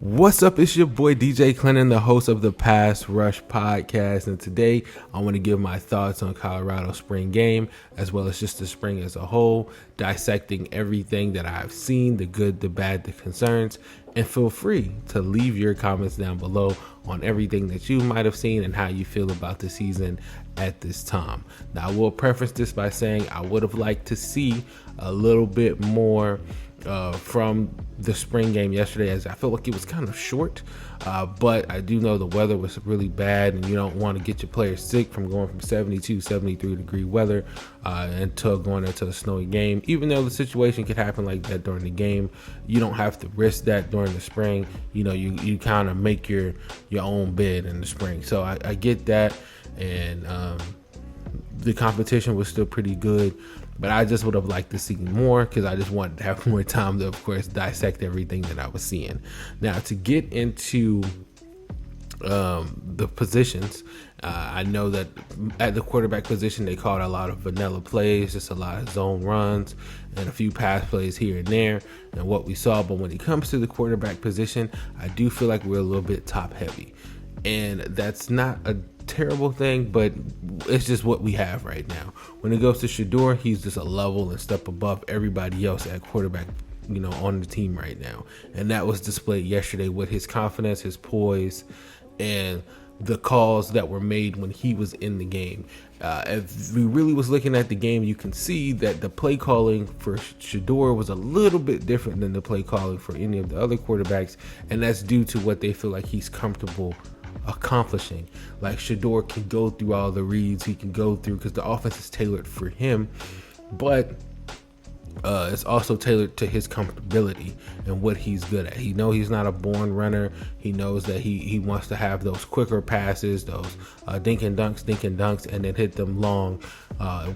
What's up? It's your boy DJ Clinton, the host of the Pass Rush podcast, and today I want to give my thoughts on Colorado's spring game as well as just the spring as a whole, dissecting everything that I've seen, the good, the bad, the concerns, and feel free to leave your comments down below on everything that you might have seen and how you feel about the season at this time. Now, I will preface this by saying I would have liked to see a little bit more from the spring game yesterday, as I felt like it was kind of short, but I do know the weather was really bad, and you don't want to get your players sick from going from 72, 73 degree weather until going into a snowy game. Even though the situation could happen like that during the game, you don't have to risk that during the spring. You know, you kind of make your own bed in the spring. So I get that, and the competition was still pretty good. But I just would have liked to see more because I just wanted to have more time to, of course, dissect everything that I was seeing. Now, to get into the positions, I know that at the quarterback position, they called a lot of vanilla plays, just a lot of zone runs and a few pass plays here and there and what we saw. But when it comes to the quarterback position, I do feel like we're a little bit top heavy. And that's not a terrible thing, but it's just what we have right now. When it goes to Sheduer, he's just a level and step above everybody else at quarterback, you know, on the team right now. And that was displayed yesterday with his confidence, his poise, and the calls that were made when he was in the game. If we really was looking at the game, you can see that the play calling for Sheduer was a little bit different than the play calling for any of the other quarterbacks, and that's due to what they feel like he's comfortable accomplishing. Like Sheduer can go through all the reads he can go through because the offense is tailored for him, but it's also tailored to his comfortability and what he's good at. He knows he's not a born runner. He knows that he wants to have those quicker passes, those dink and dunks, and then hit them long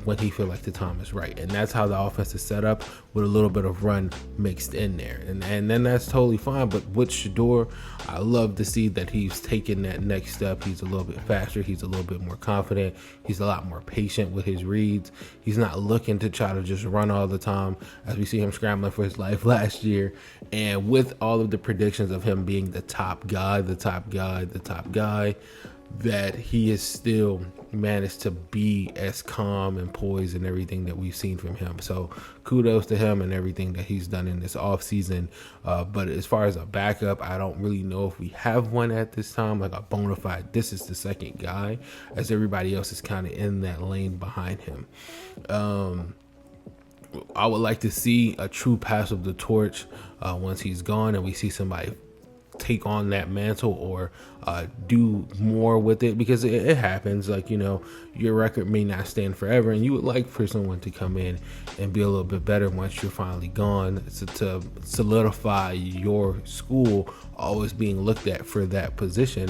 when he feel like the time is right. And that's how the offense is set up, with a little bit of run mixed in there. And then that's totally fine. But with Sheduer, I love to see that he's taking that next step. He's a little bit faster. He's a little bit more confident. He's a lot more patient with his reads. He's not looking to try to just run all the time, as we see him scrambling for his life last year. And with all of the predictions of him being the top guy, that he is still managed to be as calm and poised and everything that we've seen from him. So kudos to him and everything that he's done in this offseason. But as far as a backup, I don't really know if we have one at this time, like a bona fide, this is the second guy, as everybody else is kind of in that lane behind him. I would like to see a true pass of the torch once he's gone and we see somebody take on that mantle or do more with it, because it happens. Like, you know, your record may not stand forever, and you would like for someone to come in and be a little bit better once you're finally gone, to solidify your school always being looked at for that position.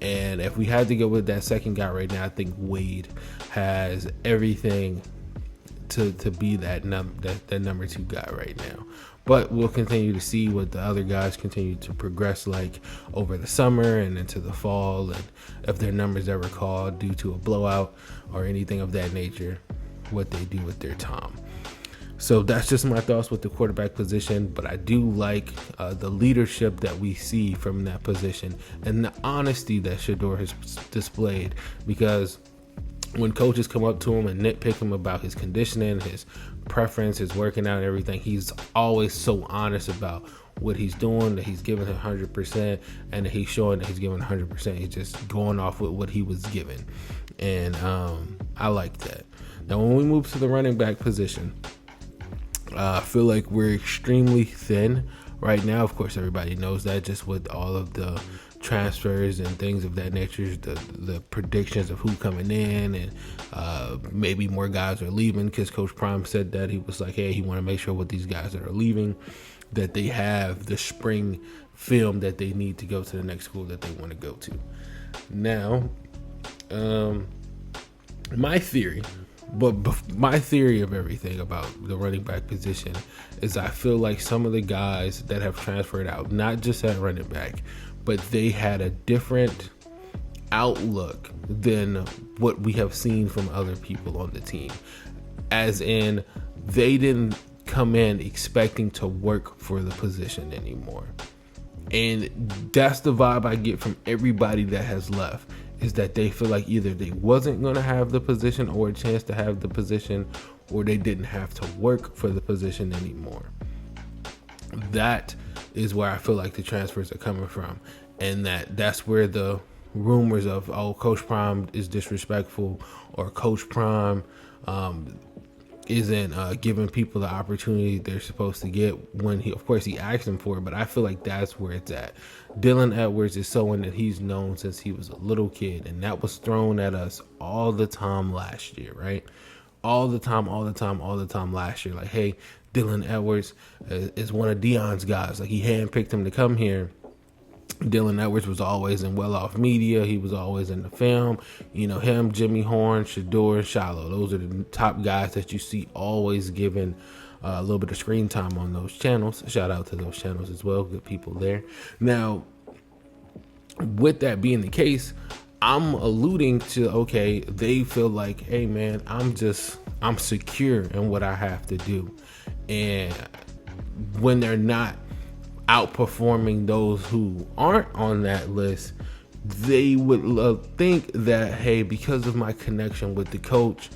And if we had to go with that second guy right now, I think Wade has everything to be that number two guy right now. But we'll continue to see what the other guys continue to progress like over the summer and into the fall, and if their numbers ever called due to a blowout or anything of that nature, what they do with their time. So that's just my thoughts with the quarterback position. But I do like the leadership that we see from that position and the honesty that Sheduer has displayed, because when coaches come up to him and nitpick him about his conditioning, his preference, his working out and everything, he's always so honest about what he's doing, that he's giving 100%, and that he's showing that he's giving 100%. He's just going off with what he was given. And I like that. Now, when we move to the running back position, I feel like we're extremely thin right now. Of course, everybody knows that, just with all of the transfers and things of that nature, the predictions of who coming in, and maybe more guys are leaving, because Coach Prime said that he was like, hey, he want to make sure with these guys that are leaving that they have the spring film that they need to go to the next school that they want to go to. Now, my theory of everything about the running back position is I feel like some of the guys that have transferred out, not just at running back, but they had a different outlook than what we have seen from other people on the team. As in, they didn't come in expecting to work for the position anymore. And that's the vibe I get from everybody that has left, is that they feel like either they wasn't going to have the position or a chance to have the position, or they didn't have to work for the position anymore. That is where I feel like the transfers are coming from. And that's where the rumors of, oh, Coach Prime is disrespectful, or Coach Prime isn't giving people the opportunity they're supposed to get, when he asked them for it. But I feel like that's where it's at. Dylan Edwards is someone that he's known since he was a little kid, and that was thrown at us all the time last year, right? All the time last year. Like, hey, Dylan Edwards is one of Deion's guys. Like, he handpicked him to come here. Dylan Edwards was always in well-off media. He was always in the film. Him, Jimmy Horn, Sheduer, and Shilo. Those are the top guys that you see always giving a little bit of screen time on those channels. Shout out to those channels as well. Good people there. Now, with that being the case, I'm alluding to, okay, they feel like, hey, man, I'm secure in what I have to do. And when they're not outperforming those who aren't on that list, they would think that, hey, because of my connection with the coach,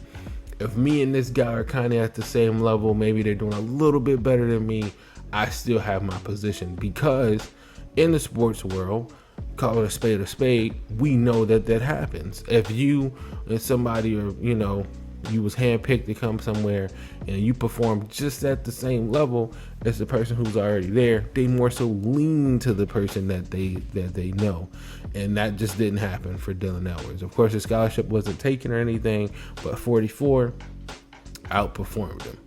if me and this guy are kind of at the same level, maybe they're doing a little bit better than me, I still have my position. Because in the sports world, call it a spade, we know that happens. If you and somebody, or you was handpicked to come somewhere and you perform just at the same level as the person who's already there, they more so lean to the person that they know. And that just didn't happen for Dylan Edwards. Of course, his scholarship wasn't taken or anything, but 44 outperformed him.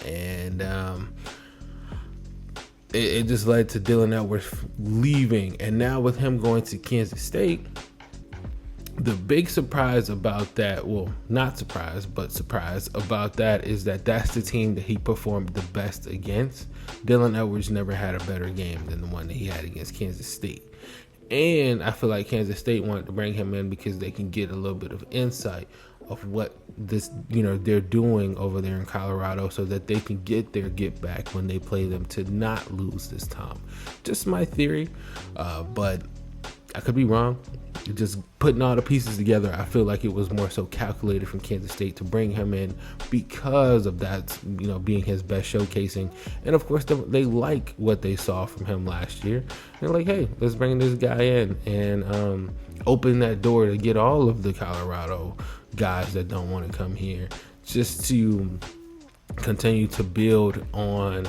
And it just led to Dylan Edwards leaving. And now with him going to Kansas State, the big surprise about that, well, not surprise, but surprise about that, is that's the team that he performed the best against. Dylan Edwards never had a better game than the one that he had against Kansas State. And I feel like Kansas State wanted to bring him in because they can get a little bit of insight of what they're doing over there in Colorado, so that they can get their get back when they play them, to not lose this time. Just my theory, but I could be wrong. Just putting all the pieces together, I feel like it was more so calculated from Kansas State to bring him in because of that, being his best showcasing. And of course, they like what they saw from him last year. They're like, hey, let's bring this guy in and open that door to get all of the Colorado guys that don't want to come here, just to continue to build on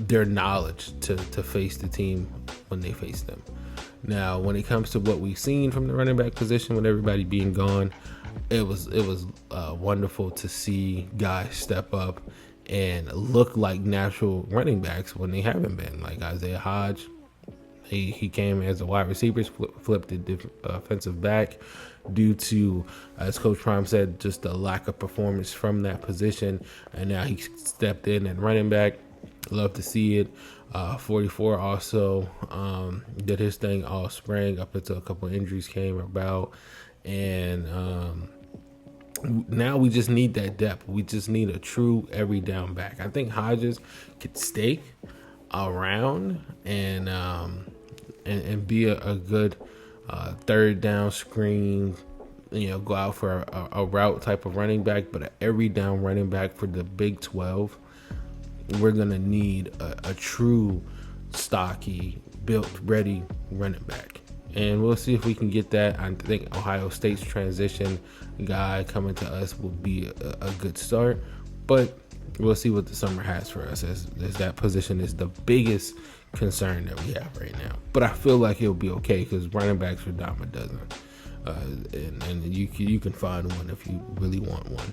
their knowledge to face the team when they face them. Now, when it comes to what we've seen from the running back position, with everybody being gone, it was wonderful to see guys step up and look like natural running backs when they haven't been. Like Isaiah Hodge, he came as a wide receiver, flipped to defensive back due to, as Coach Prime said, just the lack of performance from that position. And now he stepped in at running back. Love to see it. 44 also did his thing all spring up until a couple injuries came about. And now we just need that depth. We just need a true every down back. I think Hodges could stay around and be a good third down screen, go out for a route type of running back, but an every down running back for the Big 12. We're going to need a true, stocky, built, ready running back. And we'll see if we can get that. I think Ohio State's transition guy coming to us will be a good start. But we'll see what the summer has for us, as that position is the biggest concern that we have right now. But I feel like it'll be okay, because running backs are dime a dozen. And you can find one if you really want one.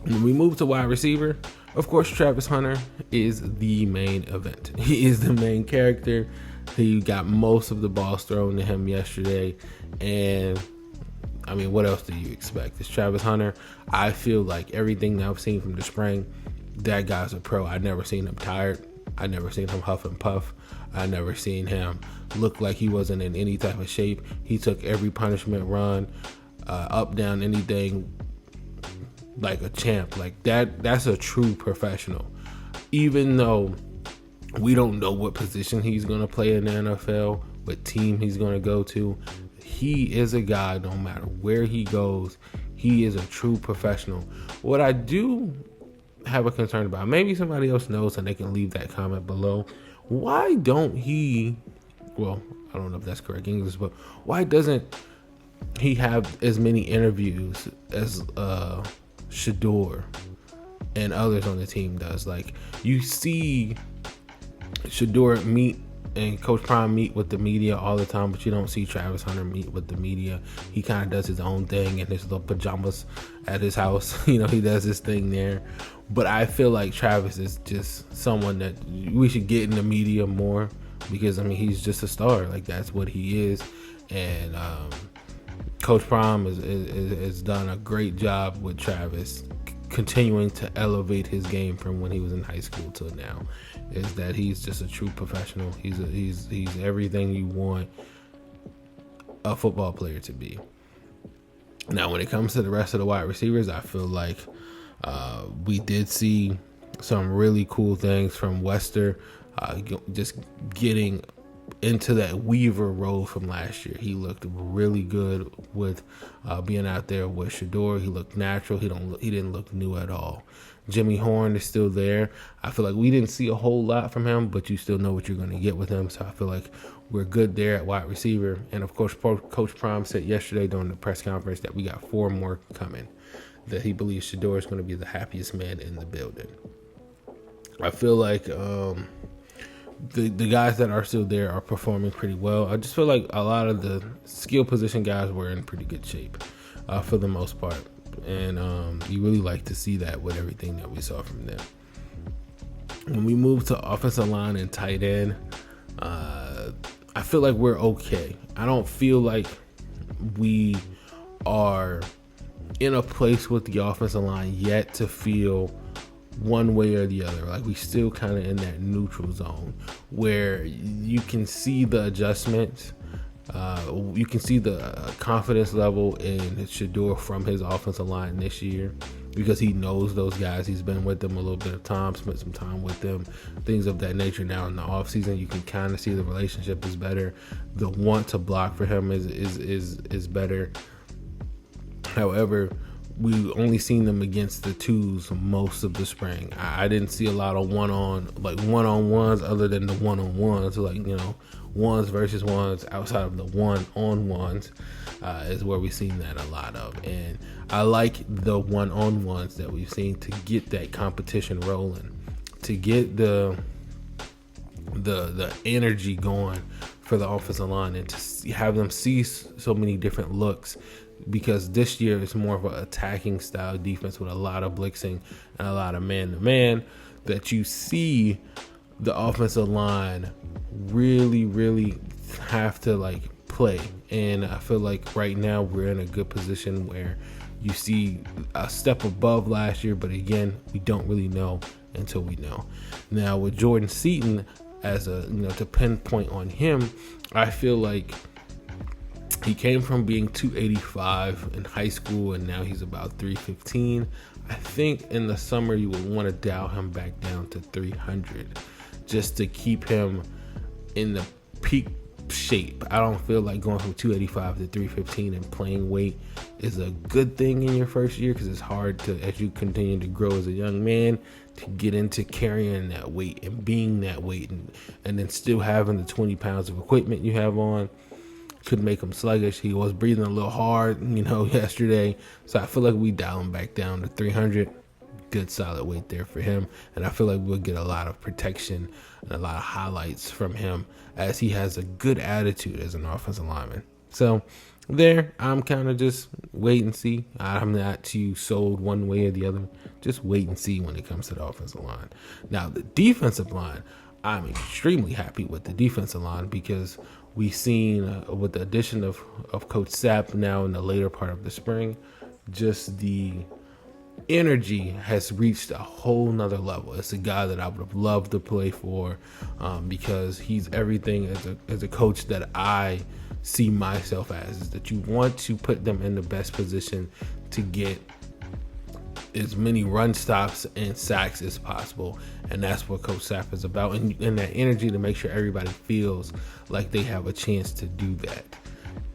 When we move to wide receiver, of course, Travis Hunter is the main event. He is the main character. He got most of the balls thrown to him yesterday. And, I mean, what else do you expect? It's Travis Hunter. I feel like everything that I've seen from the spring, that guy's a pro. I've never seen him tired. I've never seen him huff and puff. I've never seen him look like he wasn't in any type of shape. He took every punishment run, up, down, anything, like a champ. Like that's a true professional. Even though We don't know what position he's going to play in the NFL, what team he's going to go to. He is a guy, no matter where he goes, he is a true professional. What I do have a concern about, maybe somebody else knows and they can leave that comment below. Why don't he, well, I don't know if that's correct English, but why doesn't he have as many interviews as Sheduer and others on the team does? Like, you see Sheduer meet and Coach Prime meet with the media all the time, but you don't see Travis Hunter meet with the media. He kind of does his own thing in his little pajamas at his house. He does his thing there. But I feel like Travis is just someone that we should get in the media more, because he's just a star. Like, that's what he is. And Coach Prime has done a great job with Travis, continuing to elevate his game from when he was in high school till now. Is that he's just a true professional. He's everything you want a football player to be. Now, when it comes to the rest of the wide receivers, I feel like we did see some really cool things from Wester, just getting into that Weaver role from last year. He looked really good with being out there with Sheduer. He looked natural. He didn't look new at all. Jimmy Horn is still there. I feel like we didn't see a whole lot from him, but you still know what you're going to get with him. So I feel like we're good there at wide receiver. And of course, Coach Prime said yesterday during the press conference that we got 4 more coming, that he believes Sheduer is going to be the happiest man in the building. I feel like the guys that are still there are performing pretty well. I just feel like a lot of the skill position guys were in pretty good shape for the most part. And you really like to see that with everything that we saw from them. When we move to offensive line and tight end, I feel like we're okay. I don't feel like we are in a place with the offensive line yet to feel one way or the other. Like, we still kind of in that neutral zone where you can see the adjustments. You can see the confidence level in Sheduer from his offensive line this year, because he knows those guys. He's been with them a little bit of time, spent some time with them, things of that nature. Now in the offseason, you can kind of see the relationship is better. The want to block for him is better. However, we only seen them against the twos most of the spring. I didn't see a lot of one-on-ones other than the one-on-ones, ones versus ones outside of the one-on-ones is where we've seen that a lot of. And I like the one-on-ones that we've seen to get that competition rolling, to get the energy going for the offensive line, and to have them see so many different looks. Because this year it's more of an attacking style defense with a lot of blitzing and a lot of man-to-man, that you see the offensive line really, really have to play. And I feel like right now we're in a good position where you see a step above last year, but again, we don't really know until we know. Now with Jordan Seaton, as to pinpoint on him, I feel like he came from being 285 in high school, and now he's about 315. I think in the summer you would want to dial him back down to 300 just to keep him in the peak shape. I don't feel like going from 285 to 315 and playing weight is a good thing in your first year, because it's hard to, as you continue to grow as a young man, to get into carrying that weight and being that weight, and then still having the 20 pounds of equipment you have on. Could make him sluggish. He was breathing a little hard, yesterday. So I feel like we dial him back down to 300. Good solid weight there for him. And I feel like we'll get a lot of protection and a lot of highlights from him, as he has a good attitude as an offensive lineman. So there, I'm kind of just wait and see. I'm not too sold one way or the other. Just wait and see when it comes to the offensive line. Now, the defensive line, I'm extremely happy with the defensive line, because we've seen with the addition of Coach Sapp now in the later part of the spring, just the energy has reached a whole nother level. It's a guy that I would have loved to play for, because he's everything as a coach that I see myself as, is that you want to put them in the best position to get as many run stops and sacks as possible. And that's what Coach Sapp is about. And that energy to make sure everybody feels like they have a chance to do that.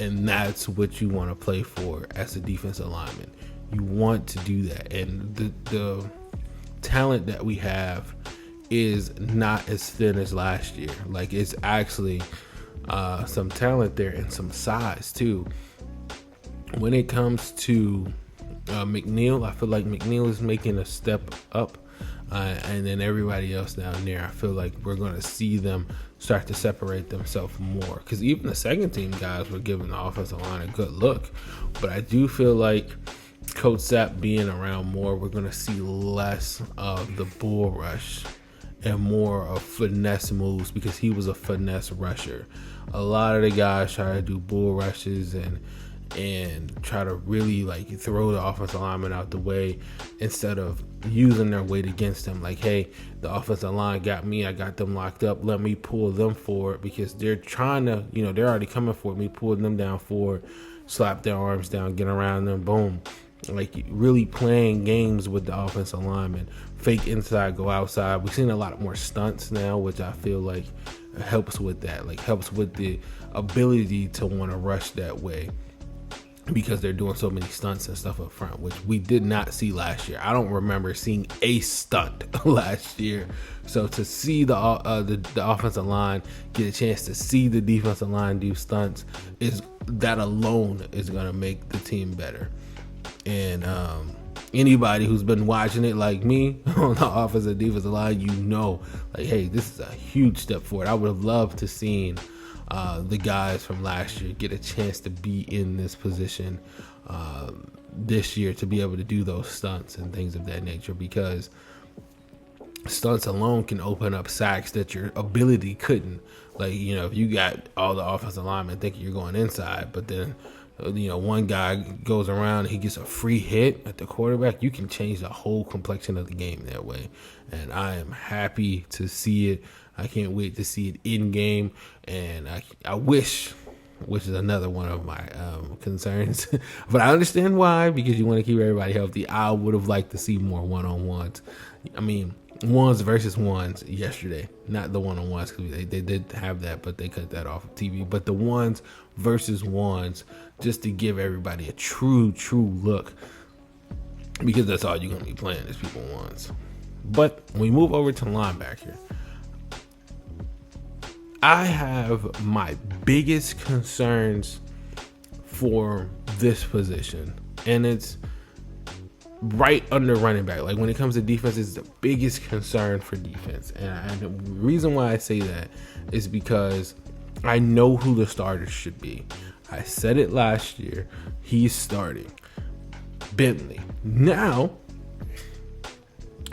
And that's what you want to play for as a defensive lineman. You want to do that. And the talent that we have is not as thin as last year. Like, it's actually some talent there and some size too. When it comes to McNeil, I feel like McNeil is making a step up, and then everybody else down there, I feel like we're going to see them start to separate themselves more, because even the second team guys were giving the offensive line a good look. But I do feel like Coach Sapp being around more, we're going to see less of the bull rush and more of finesse moves, because he was a finesse rusher. A lot of the guys try to do bull rushes and try to really like throw the offensive lineman out the way instead of using their weight against them. Like, hey, the offensive line got me, I got them locked up, let me pull them forward, because they're trying to, they're already coming for me, pulling them down forward, slap their arms down, get around them, boom. Like, really playing games with the offensive lineman. Fake inside, go outside. We've seen a lot more stunts now, which I feel like helps with that. Like, helps with the ability to want to rush that way, because they're doing so many stunts and stuff up front, which we did not see last year. I don't remember seeing a stunt last year. So to see the offensive line get a chance to see the defensive line do stunts, that alone is going to make the team better. And anybody who's been watching it like me on the offensive defensive line, like, hey, this is a huge step forward. I would have loved to seen the guys from last year get a chance to be in this position this year, to be able to do those stunts and things of that nature, because stunts alone can open up sacks that your ability couldn't. Like, if you got all the offensive linemen thinking you're going inside, but then one guy goes around and he gets a free hit at the quarterback, you can change the whole complexion of the game that way. And I am happy to see it. I can't wait to see it in game. And I wish, which is another one of my concerns, but I understand why, because you want to keep everybody healthy. I would have liked to see more one-on-ones. I mean, ones versus ones yesterday, not the one-on-ones, because they did have that, but they cut that off of TV. But the ones versus ones, just to give everybody a true look, because that's all you're going to be playing is people ones. But when we move over to linebacker, I have my biggest concerns for this position, and it's right under running back. Like, when it comes to defense, it's the biggest concern for defense. And the reason why I say that is because I know who the starters should be. I said it last year. He's starting. Bentley. Now,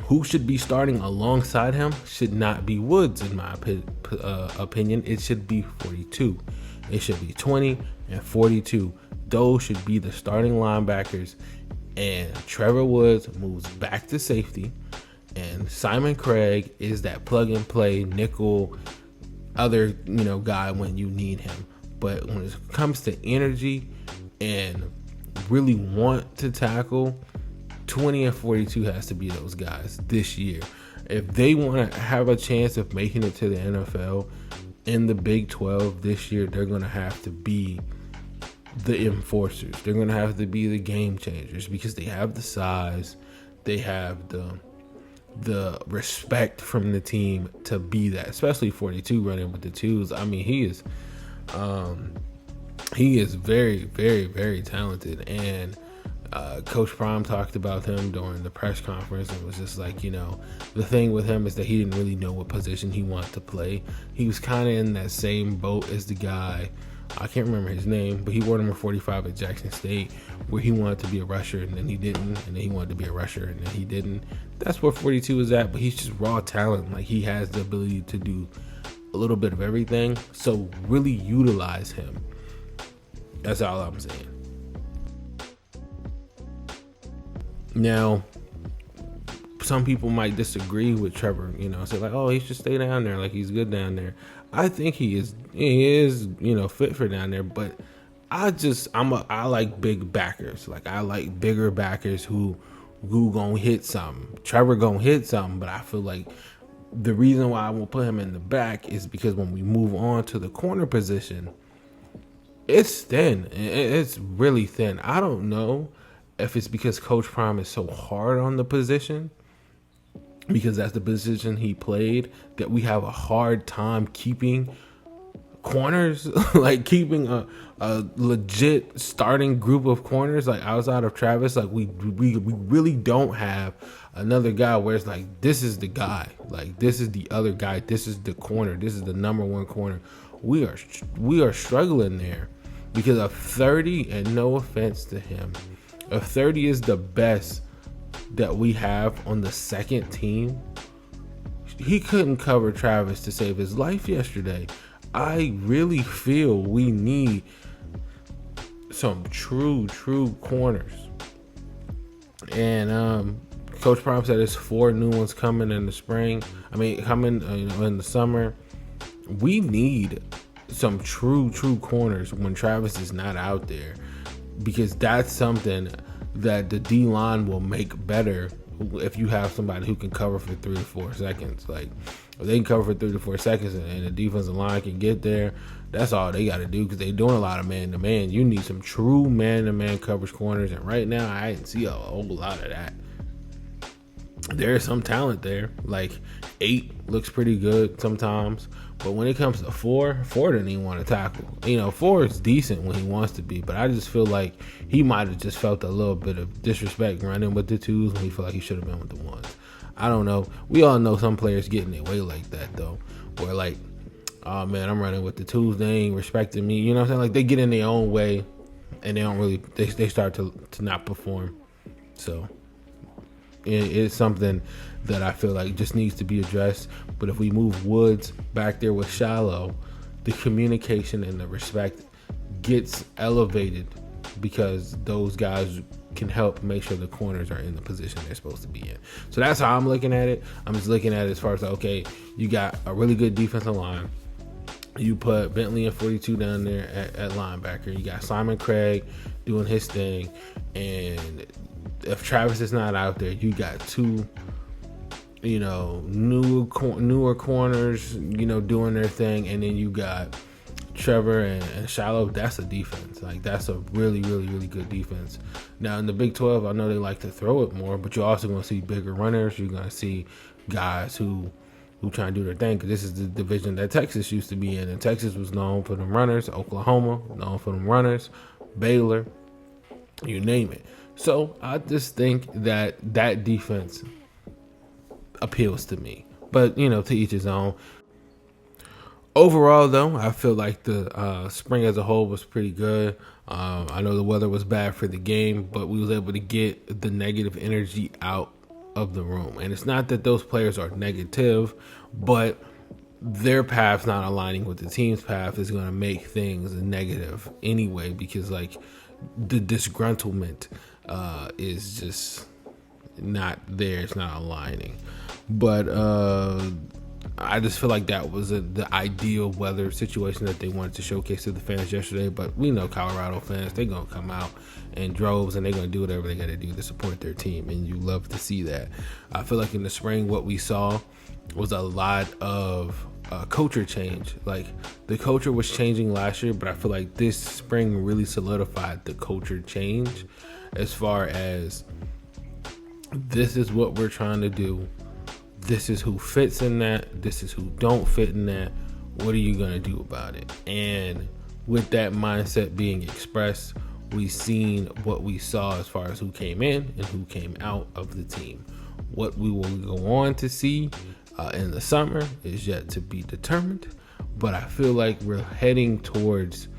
who should be starting alongside him should not be Woods, in my opinion. It should be 42. It should be 20 and 42. Those should be the starting linebackers. And Trevor Woods moves back to safety. And Simon Craig is that plug and play nickel other guy when you need him. But when it comes to energy and really want to tackle, 20 and 42 has to be those guys this year. If they want to have a chance of making it to the NFL in the Big 12 this year, they're going to have to be the enforcers. They're going to have to be the game changers, because they have the size, they have the respect from the team to be that, especially 42 running with the twos. I mean, he is very, very, very talented. And Coach Prime talked about him during the press conference, and was just like, the thing with him is that he didn't really know what position he wanted to play. He was kind of in that same boat as the guy, I can't remember his name, but he wore number 45 at Jackson State, where he wanted to be a rusher and then he didn't, and then he wanted to be a rusher and then he didn't. That's where 42 is at, but he's just raw talent. Like, he has the ability to do a little bit of everything, so really utilize him. That's all I'm saying. Now, some people might disagree with Trevor, say like, oh, he should stay down there, like he's good down there. I think he is, fit for down there, but I like big backers. Like, I like bigger backers who Goo gonna hit something. Trevor gonna hit something. But I feel like the reason why I will put him in the back is because when we move on to the corner position, it's thin. It's really thin. I don't know if it's because Coach Prime is so hard on the position, because that's the position he played, that we have a hard time keeping corners, like keeping a legit starting group of corners, like outside of Travis. Like we really don't have another guy where it's like, this is the guy, like this is the other guy, this is the corner, this is the number one corner. We are struggling there because a 30, and no offense to him, a 30 is the best that we have on the second team. He couldn't cover Travis to save his life yesterday. I really feel we need some true corners. And Coach Prime said there's 4 new ones coming in the spring. Coming in the summer. We need some true corners when Travis is not out there, because that's something that the D-line will make better if you have somebody who can cover for 3 to 4 seconds. Like, if they can cover for 3 to 4 seconds and the defensive line can get there, that's all they got to do, because they're doing a lot of man-to-man. You need some true man-to-man coverage corners, and right now I didn't see a whole lot of that. There is some talent there. Like 8 looks pretty good sometimes, but when it comes to 4 doesn't even want to tackle. 4 is decent when he wants to be, but I just feel like he might have just felt a little bit of disrespect running with the 2s when he felt like he should have been with the 1s. I don't know. We all know some players get in their way like that though, where like, oh man, I'm running with the 2s, they ain't respecting me. You know what I'm saying? Like, they get in their own way and they don't really, they start to not perform. So it's something that I feel like just needs to be addressed. But if we move Woods back there with Shilo, the communication and the respect gets elevated, because those guys can help make sure the corners are in the position they're supposed to be in. So that's how I'm looking at it. I'm just looking at it as far as, okay, you got a really good defensive line. You put Bentley and 42 down there at linebacker. You got Simon Craig doing his thing. And if Travis is not out there, you got 2, newer corners, doing their thing. And then you got Trevor and Shilo. That's a defense. Like, that's a really good defense. Now in the Big 12, I know they like to throw it more, but you're also going to see bigger runners. You're going to see guys who try to do their thing, because this is the division that Texas used to be in, and Texas was known for them runners. Oklahoma known for them runners. Baylor, you name it. So I just think that defense appeals to me, but to each his own. Overall, though, I feel like the spring as a whole was pretty good. I know the weather was bad for the game, but we was able to get the negative energy out of the room. And it's not that those players are negative, but their path not aligning with the team's path is going to make things negative anyway, because like the disgruntlement is just not there. It's not aligning. But I just feel like that was the ideal weather situation that they wanted to showcase to the fans yesterday. But we know Colorado fans, they're going to come out in droves and they're going to do whatever they got to do to support their team. And you love to see that. I feel like in the spring, what we saw was a lot of culture change. Like, the culture was changing last year, but I feel like this spring really solidified the culture change, as far as this is what we're trying to do. This is who fits in that. This is who don't fit in that. What are you going to do about it? And with that mindset being expressed, we've seen what we saw as far as who came in and who came out of the team. What we will go on to see in the summer is yet to be determined. But I feel like we're heading towards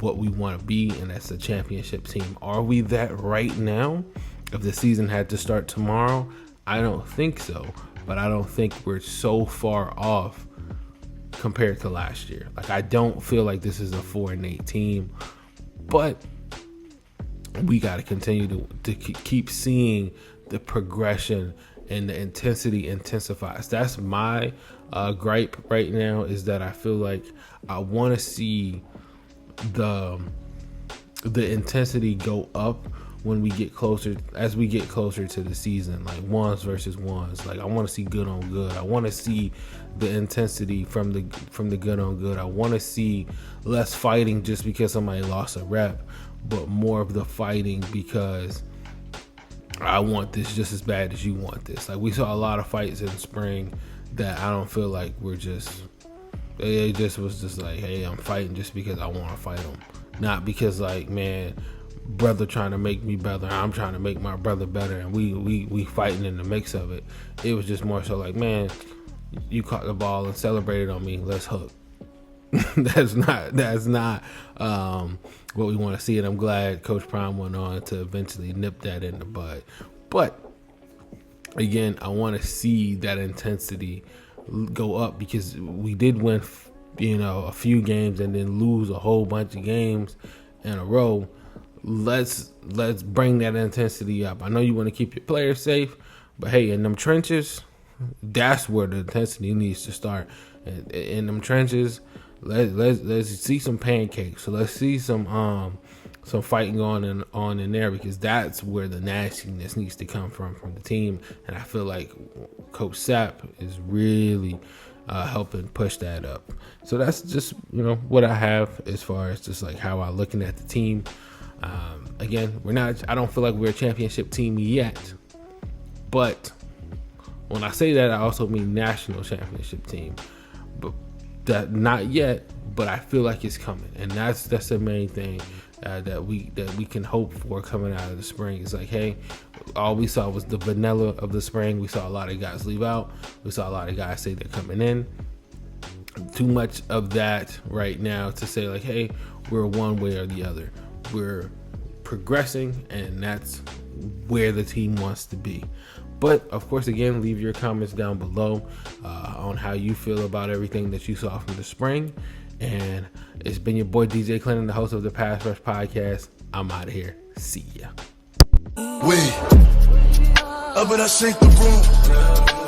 what we want to be, and that's a championship team. Are we that right now? If the season had to start tomorrow, I don't think so, but I don't think we're so far off compared to last year. Like, I don't feel like this is a 4-8 team, but we got to continue to keep seeing the progression and the intensity intensifies. That's my gripe right now, is that I feel like I want to see the intensity go up when we get closer, as we get closer to the season, like ones versus ones. Like I want to see good on good. I want to see the intensity from the good on good. I want to see less fighting just because somebody lost a rep, but more of the fighting because I want this just as bad as you want this. Like we saw a lot of fights in spring that I don't feel like we're just, it just was just like, hey, I'm fighting just because I want to fight them. Not because like, man, brother trying to make me better, I'm trying to make my brother better, and we fighting in the mix of it. It was just more so like, man, you caught the ball and celebrated on me, let's hook. That's not what we want to see, and I'm glad Coach Prime went on to eventually nip that in the bud. But again, I want to see that intensity go up because we did win, a few games and then lose a whole bunch of games in a row. Let's bring that intensity up. I know you want to keep your players safe, but hey, in them trenches, that's where the intensity needs to start. In them trenches, let's see some pancakes. So let's see some fighting on in there, because that's where the nastiness needs to come from the team. And I feel like Coach Sapp is really helping push that up. So that's just what I have as far as just like how I'm looking at the team. Again, I don't feel like we're a championship team yet, but when I say that, I also mean national championship team. But that not yet, but I feel like it's coming, and that's the main thing that we can hope for coming out of the spring. It's like, hey, all we saw was the vanilla of the spring. We saw a lot of guys leave out. We saw a lot of guys say they're coming in. Too much of that right now to say like, hey, we're one way or the other. We're progressing, and that's where the team wants to be. But of course, again, leave your comments down below on how you feel about everything that you saw from the spring. And it's been your boy DJ Clinton, the host of the Pass Rush Podcast. I'm out of here. See ya. Up and I shake the room.